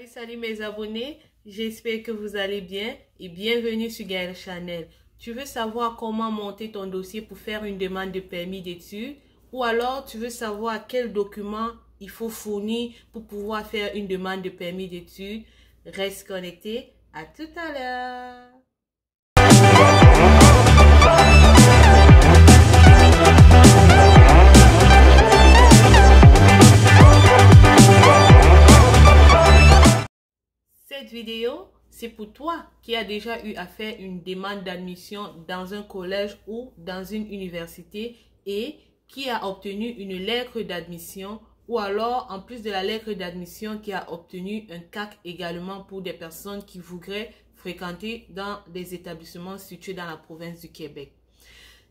Salut mes abonnés, j'espère que vous allez bien et bienvenue sur Gaëlle Channel. Tu veux savoir comment monter ton dossier pour faire une demande de permis d'études ou alors tu veux savoir quels documents il faut fournir pour pouvoir faire une demande de permis d'études? Reste connecté, à tout à l'heure. Cette vidéo, c'est pour toi qui as déjà eu à faire une demande d'admission dans un collège ou dans une université et qui a obtenu une lettre d'admission ou alors, en plus de la lettre d'admission, qui a obtenu un CAC également pour des personnes qui voudraient fréquenter dans des établissements situés dans la province du Québec.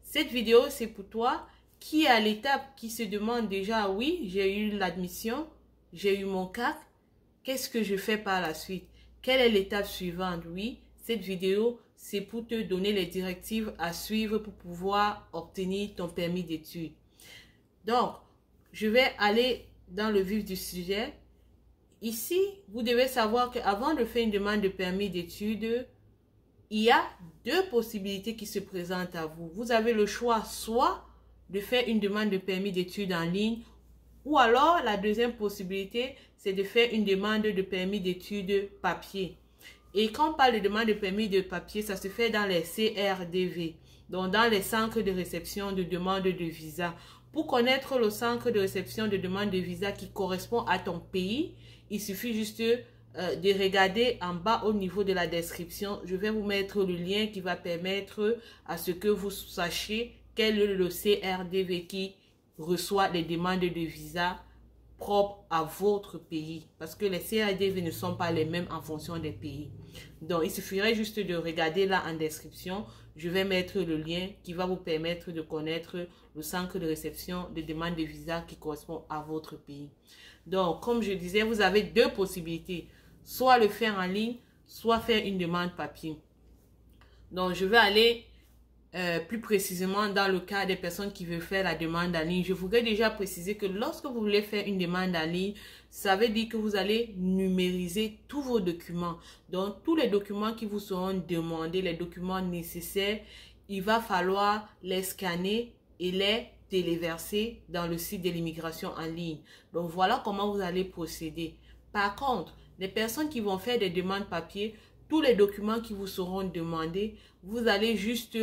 Cette vidéo, c'est pour toi qui est à l'étape qui se demande déjà, oui, j'ai eu l'admission, j'ai eu mon CAC, qu'est-ce que je fais par la suite? Quelle est l'étape suivante? Oui, cette vidéo, c'est pour te donner les directives à suivre pour pouvoir obtenir ton permis d'études. Donc, je vais aller dans le vif du sujet. Ici, vous devez savoir qu'avant de faire une demande de permis d'études, il y a deux possibilités qui se présentent à vous. Vous avez le choix soit de faire une demande de permis d'études en ligne ou alors la deuxième possibilité, c'est de faire une demande de permis d'études papier. Et quand on parle de demande de permis de papier, ça se fait dans les CRDV, donc dans les centres de réception de demande de visa. Pour connaître le centre de réception de demande de visa qui correspond à ton pays, il suffit juste de regarder en bas au niveau de la description. Je vais vous mettre le lien qui va permettre à ce que vous sachiez quel est le CRDV qui reçoit les demandes de visa propres à votre pays. Parce que les CRDV ne sont pas les mêmes en fonction des pays. Donc, il suffirait juste de regarder là en description. Je vais mettre le lien qui va vous permettre de connaître le centre de réception de demande de visa qui correspond à votre pays. Donc, comme je disais, vous avez deux possibilités. Soit le faire en ligne, soit faire une demande papier. Donc, je vais aller plus précisément dans le cas des personnes qui veulent faire la demande en ligne. Je voudrais déjà préciser que lorsque vous voulez faire une demande en ligne, ça veut dire que vous allez numériser tous vos documents. Donc, tous les documents qui vous seront demandés, les documents nécessaires, il va falloir les scanner et les téléverser dans le site de l'immigration en ligne. Donc, voilà comment vous allez procéder. Par contre, les personnes qui vont faire des demandes papier, tous les documents qui vous seront demandés, vous allez juste,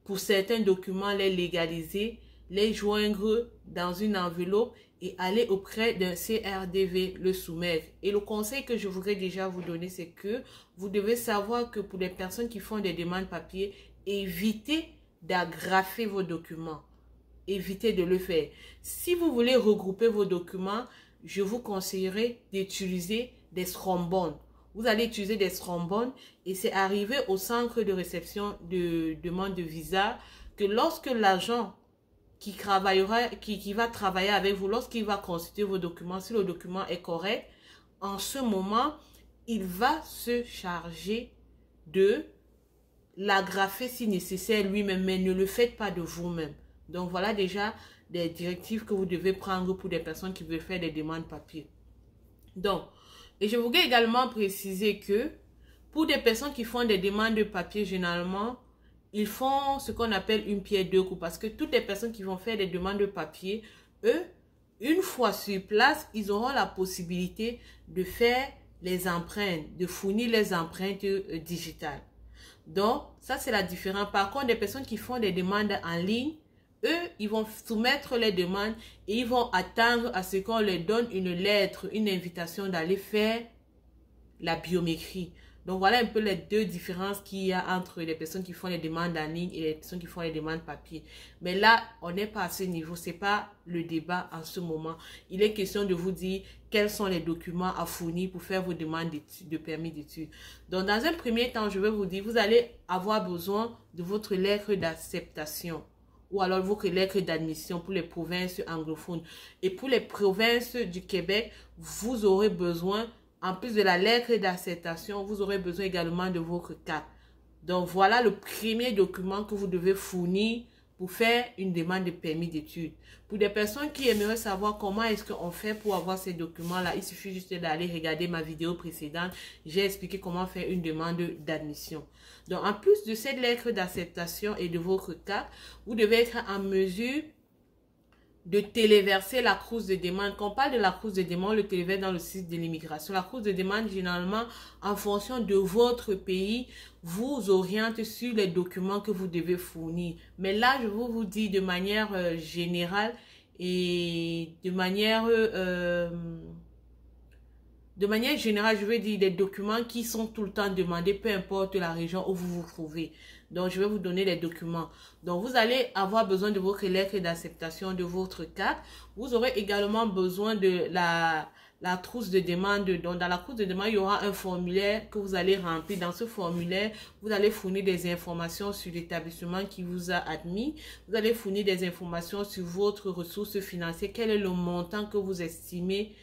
pour certains documents, les légaliser, les joindre dans une enveloppe et aller auprès d'un CRDV le soumettre. Et le conseil que je voudrais déjà vous donner, c'est que vous devez savoir que pour les personnes qui font des demandes papier, évitez d'agrafer vos documents. Évitez de le faire. Si vous voulez regrouper vos documents, je vous conseillerais d'utiliser des trombones. Vous allez utiliser des trombones et c'est arrivé au centre de réception de demande de visa que lorsque l'agent qui va travailler avec vous, lorsqu'il va consulter vos documents, si le document est correct, en ce moment, il va se charger de l'agrafer si nécessaire lui-même, mais ne le faites pas de vous-même. Donc voilà déjà des directives que vous devez prendre pour des personnes qui veulent faire des demandes papier. Donc, et je voudrais également préciser que pour des personnes qui font des demandes de papier, généralement, ils font ce qu'on appelle une pierre deux coups. Parce que toutes les personnes qui vont faire des demandes de papier, eux, une fois sur place, ils auront la possibilité de faire les empreintes, de fournir les empreintes digitales. Donc, ça c'est la différence. Par contre, des personnes qui font des demandes en ligne, eux, ils vont soumettre les demandes et ils vont attendre à ce qu'on leur donne une lettre, une invitation d'aller faire la biométrie. Donc, voilà un peu les deux différences qu'il y a entre les personnes qui font les demandes en ligne et les personnes qui font les demandes papier. Mais là, on n'est pas à ce niveau. Ce n'est pas le débat en ce moment. Il est question de vous dire quels sont les documents à fournir pour faire vos demandes de permis d'études. Donc, dans un premier temps, je vais vous dire, vous allez avoir besoin de votre lettre d'acceptation ou alors votre lettre d'admission pour les provinces anglophones. Et pour les provinces du Québec, vous aurez besoin, en plus de la lettre d'acceptation, vous aurez besoin également de votre carte. Donc, voilà le premier document que vous devez fournir pour faire une demande de permis d'études. Pour des personnes qui aimeraient savoir comment est-ce qu'on fait pour avoir ces documents-là, il suffit juste d'aller regarder ma vidéo précédente. J'ai expliqué comment faire une demande d'admission. Donc, en plus de cette lettre d'acceptation et de votre carte, vous devez être en mesure de téléverser la crouse de demande. Quand on parle de la crouse de demande, on le téléverse dans le site de l'immigration. La crouse de demande, généralement, en fonction de votre pays, vous oriente sur les documents que vous devez fournir. Mais là, je vous dis de manière générale et de manière générale, je veux dire des documents qui sont tout le temps demandés, peu importe la région où vous vous trouvez. Donc, je vais vous donner les documents. Donc, vous allez avoir besoin de votre lettre d'acceptation de votre carte. Vous aurez également besoin de la trousse de demande. Donc, dans la trousse de demande, il y aura un formulaire que vous allez remplir. Dans ce formulaire, vous allez fournir des informations sur l'établissement qui vous a admis. Vous allez fournir des informations sur votre ressource financière. Quel est le montant que vous estimez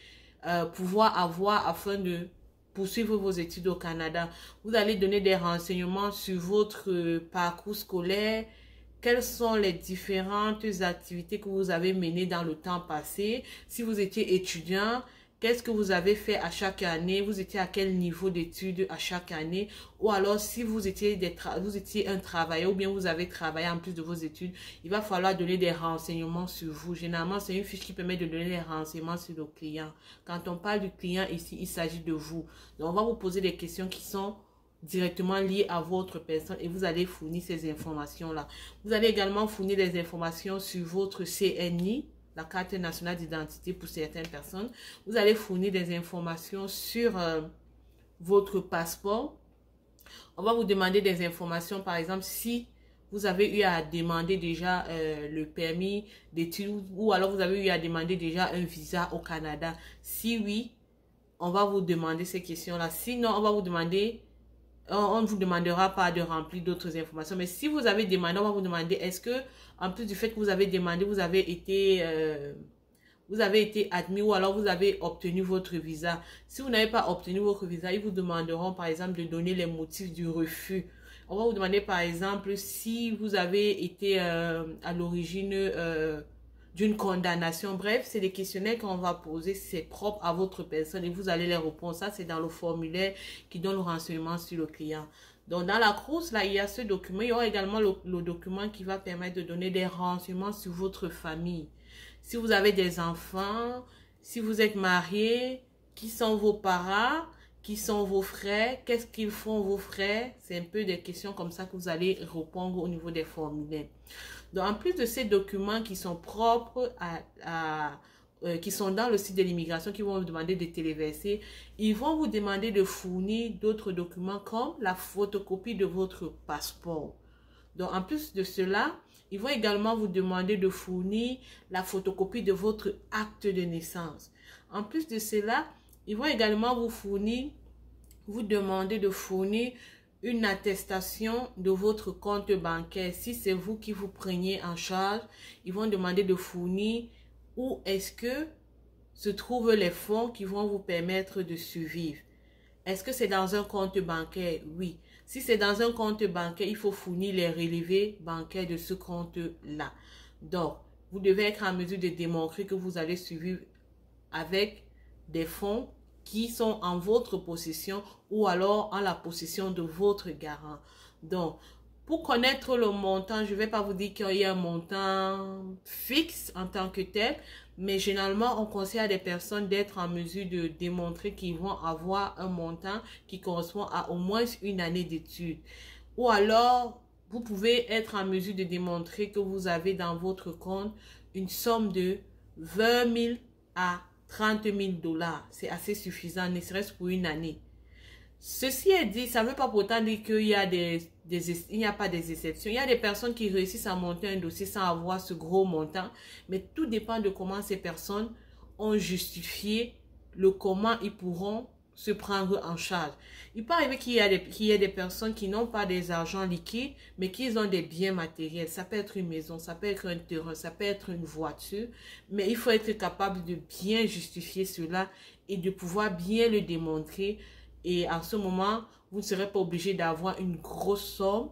pouvoir avoir afin de poursuivre vos études au Canada. Vous allez donner des renseignements sur votre parcours scolaire, quelles sont les différentes activités que vous avez menées dans le temps passé. Si vous étiez étudiant, qu'est-ce que vous avez fait à chaque année? Vous étiez à quel niveau d'études à chaque année? Ou alors, si vous étiez un travailleur ou bien vous avez travaillé en plus de vos études, il va falloir donner des renseignements sur vous. Généralement, c'est une fiche qui permet de donner des renseignements sur le client. Quand on parle du client ici, il s'agit de vous. Donc, on va vous poser des questions qui sont directement liées à votre personne et vous allez fournir ces informations-là. Vous allez également fournir des informations sur votre CNI, la carte nationale d'identité pour certaines personnes. Vous allez fournir des informations sur votre passeport. On va vous demander des informations, par exemple, si vous avez eu à demander déjà le permis d'études ou alors vous avez eu à demander déjà un visa au Canada. Si oui, on va vous demander ces questions-là. Sinon, on va vous demander... On ne vous demandera pas de remplir d'autres informations. Mais si vous avez demandé, on va vous demander, est-ce que, en plus du fait que vous avez demandé, vous avez été admis ou alors vous avez obtenu votre visa. Si vous n'avez pas obtenu votre visa, ils vous demanderont, par exemple, de donner les motifs du refus. On va vous demander, par exemple, si vous avez été à l'origine... d'une condamnation. Bref, c'est des questionnaires qu'on va poser, c'est propre à votre personne et vous allez les répondre. Ça, c'est dans le formulaire qui donne le renseignement sur le client. Donc, dans la crouse, là, il y a ce document. Il y aura également le document qui va permettre de donner des renseignements sur votre famille. Si vous avez des enfants, si vous êtes marié, qui sont vos parents, qui sont vos frères, qu'est-ce qu'ils font vos frères? C'est un peu des questions comme ça que vous allez répondre au niveau des formulaires. Donc, en plus de ces documents qui sont propres qui sont dans le site de l'immigration, qui vont vous demander de téléverser, ils vont vous demander de fournir d'autres documents comme la photocopie de votre passeport. Donc, en plus de cela, ils vont également vous demander de fournir la photocopie de votre acte de naissance. En plus de cela, ils vont également vous demander de fournir une attestation de votre compte bancaire. Si c'est vous qui vous preniez en charge, ils vont demander de fournir où est-ce que se trouvent les fonds qui vont vous permettre de survivre. Est-ce que c'est dans un compte bancaire? Oui. Si c'est dans un compte bancaire, il faut fournir les relevés bancaires de ce compte-là. Donc, vous devez être en mesure de démontrer que vous allez survivre avec des fonds qui sont en votre possession ou alors en la possession de votre garant. Donc, pour connaître le montant, je ne vais pas vous dire qu'il y a un montant fixe en tant que tel, mais généralement, on conseille à des personnes d'être en mesure de démontrer qu'ils vont avoir un montant qui correspond à au moins une année d'études. Ou alors, vous pouvez être en mesure de démontrer que vous avez dans votre compte une somme de 20 000 à 30 000 $. C'est assez suffisant, ne serait-ce pour une année. Ceci est dit, ça ne veut pas pourtant dire qu'il y a il n'y a pas des exceptions. Il y a des personnes qui réussissent à monter un dossier sans avoir ce gros montant, mais tout dépend de comment ces personnes ont justifié le comment ils pourront se prendre en charge. Il peut arriver qu'il y ait des personnes qui n'ont pas des argents liquides, mais qui ont des biens matériels. Ça peut être une maison, ça peut être un terrain, ça peut être une voiture, mais il faut être capable de bien justifier cela et de pouvoir bien le démontrer. Et en ce moment, vous ne serez pas obligé d'avoir une grosse somme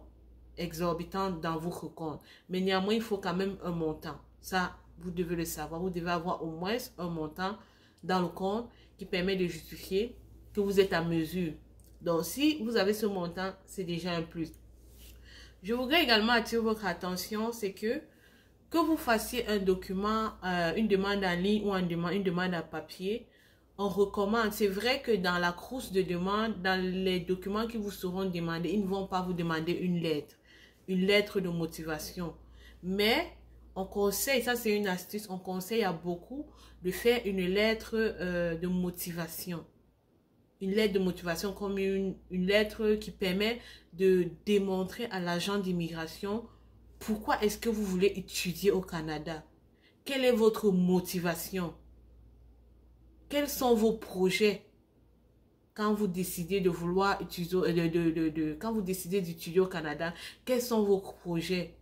exorbitant dans votre compte. Mais néanmoins, il faut quand même un montant. Ça, vous devez le savoir. Vous devez avoir au moins un montant dans le compte qui permet de justifier que vous êtes à mesure. Donc, si vous avez ce montant, c'est déjà un plus. Je voudrais également attirer votre attention, c'est que vous fassiez un document, une demande en ligne ou une demande à papier, on recommande. C'est vrai que dans la crouse de demande, dans les documents qui vous seront demandés, ils ne vont pas vous demander une lettre de motivation. Mais on conseille, ça c'est une astuce, on conseille à beaucoup de faire une lettre de motivation. Une lettre de motivation comme une lettre qui permet de démontrer à l'agent d'immigration pourquoi est-ce que vous voulez étudier au Canada. Quelle est votre motivation? Quels sont vos projets quand vous décidez de vouloir étudier, quand vous décidez d'étudier au Canada? Quels sont vos projets?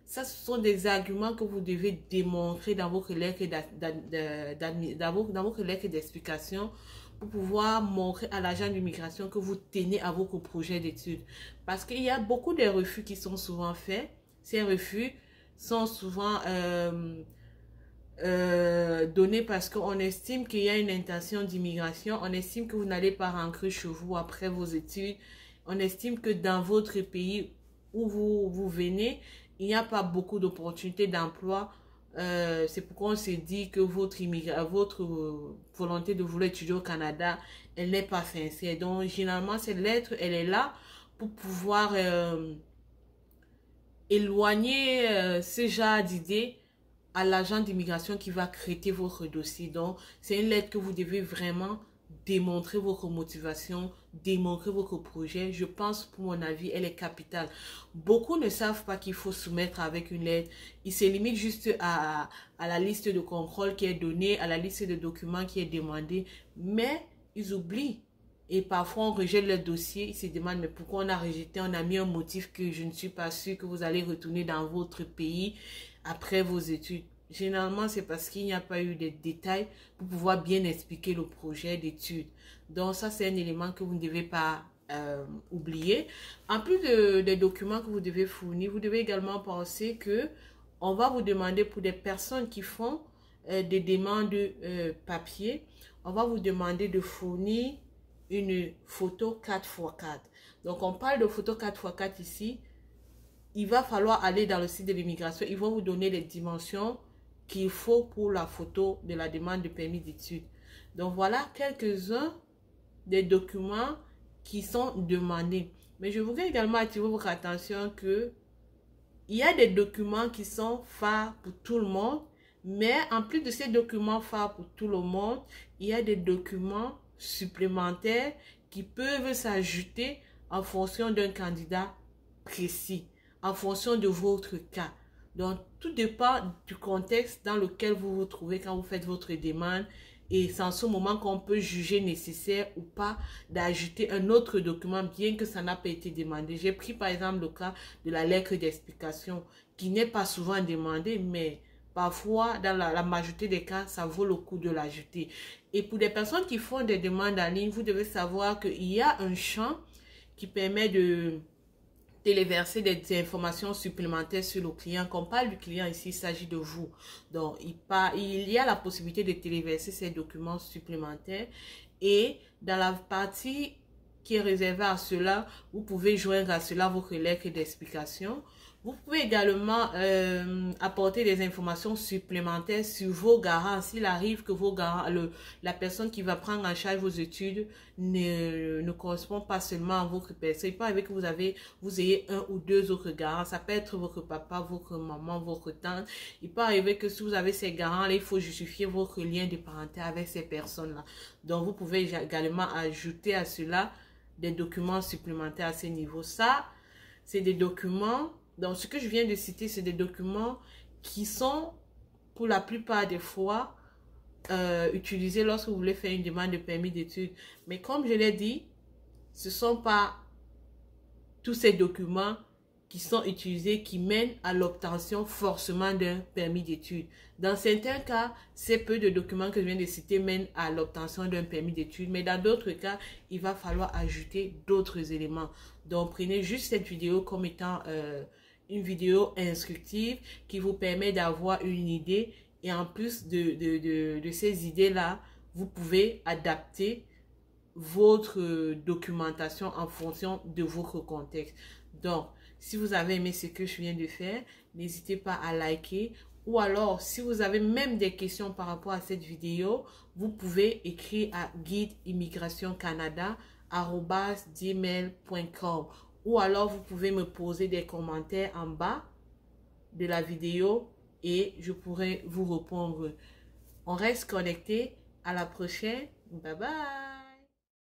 Ça, ce sont des arguments que vous devez démontrer dans votre lettre d'explication pour pouvoir montrer à l'agent d'immigration que vous tenez à votre projet d'études. Parce qu'il y a beaucoup de refus qui sont souvent faits. Ces refus sont souvent donnés parce qu'on estime qu'il y a une intention d'immigration. On estime que vous n'allez pas rentrer chez vous après vos études. On estime que dans votre pays où vous venez, il n'y a pas beaucoup d'opportunités d'emploi. C'est pourquoi on s'est dit que votre volonté de vouloir étudier au Canada, elle n'est pas sincère. Donc, généralement, cette lettre, elle est là pour pouvoir éloigner ce genre d'idées à l'agent d'immigration qui va traiter votre dossier. Donc, c'est une lettre que vous devez vraiment démontrer votre motivation, démontrer votre projet. Je pense, pour mon avis, elle est capitale. Beaucoup ne savent pas qu'il faut soumettre avec une lettre. Ils se limitent juste à la liste de contrôle qui est donnée, à la liste de documents qui est demandée, mais ils oublient. Et parfois, on rejette le dossier, ils se demandent, mais pourquoi on a rejeté? On a mis un motif que je ne suis pas sûre que vous allez retourner dans votre pays après vos études. Généralement, c'est parce qu'il n'y a pas eu de détails pour pouvoir bien expliquer le projet d'études. Donc, ça, c'est un élément que vous ne devez pas oublier. En plus des documents que vous devez fournir, vous devez également penser que on va vous demander pour des personnes qui font des demandes papier, on va vous demander de fournir une photo 4x4. Donc, on parle de photo 4x4 ici. Il va falloir aller dans le site de l'immigration. Ils vont vous donner les dimensions qu'il faut pour la photo de la demande de permis d'études. Donc, voilà quelques-uns des documents qui sont demandés. Mais je voudrais également attirer votre attention que il y a des documents qui sont phares pour tout le monde. Mais en plus de ces documents phares pour tout le monde, il y a des documents supplémentaires qui peuvent s'ajouter en fonction d'un candidat précis, en fonction de votre cas. Donc, tout dépend du contexte dans lequel vous vous trouvez quand vous faites votre demande. Et c'est en ce moment qu'on peut juger nécessaire ou pas d'ajouter un autre document, bien que ça n'a pas été demandé. J'ai pris par exemple le cas de la lettre d'explication, qui n'est pas souvent demandée, mais parfois, dans la majorité des cas, ça vaut le coup de l'ajouter. Et pour des personnes qui font des demandes en ligne, vous devez savoir qu'il y a un champ qui permet de téléverser des informations supplémentaires sur le client. Quand on parle du client ici, il s'agit de vous. Donc, il y a la possibilité de téléverser ces documents supplémentaires. Et dans la partie qui est réservée à cela, vous pouvez joindre à cela votre lettre d'explication. Vous pouvez également apporter des informations supplémentaires sur vos garants. S'il arrive que vos garants, la personne qui va prendre en charge vos études ne correspond pas seulement à votre personne. Il peut arriver que vous ayez un ou deux autres garants. Ça peut être votre papa, votre maman, votre tante. Il peut arriver que si vous avez ces garants-là, il faut justifier votre lien de parenté avec ces personnes-là. Donc, vous pouvez également ajouter à cela des documents supplémentaires à ce niveau. Ça, c'est des documents. Donc, ce que je viens de citer, c'est des documents qui sont, pour la plupart des fois, utilisés lorsque vous voulez faire une demande de permis d'études. Mais comme je l'ai dit, ce ne sont pas tous ces documents qui sont utilisés qui mènent à l'obtention forcément d'un permis d'études. Dans certains cas, ces peu de documents que je viens de citer mènent à l'obtention d'un permis d'études, mais dans d'autres cas, il va falloir ajouter d'autres éléments. Donc, prenez juste cette vidéo comme étant une vidéo instructive qui vous permet d'avoir une idée, et en plus de ces idées-là, vous pouvez adapter votre documentation en fonction de votre contexte. Donc, si vous avez aimé ce que je viens de faire, n'hésitez pas à liker. Ou alors, si vous avez même des questions par rapport à cette vidéo, vous pouvez écrire à guideimmigrationcanada@gmail.com. Ou alors, vous pouvez me poser des commentaires en bas de la vidéo et je pourrai vous répondre. On reste connecté. À la prochaine. Bye bye.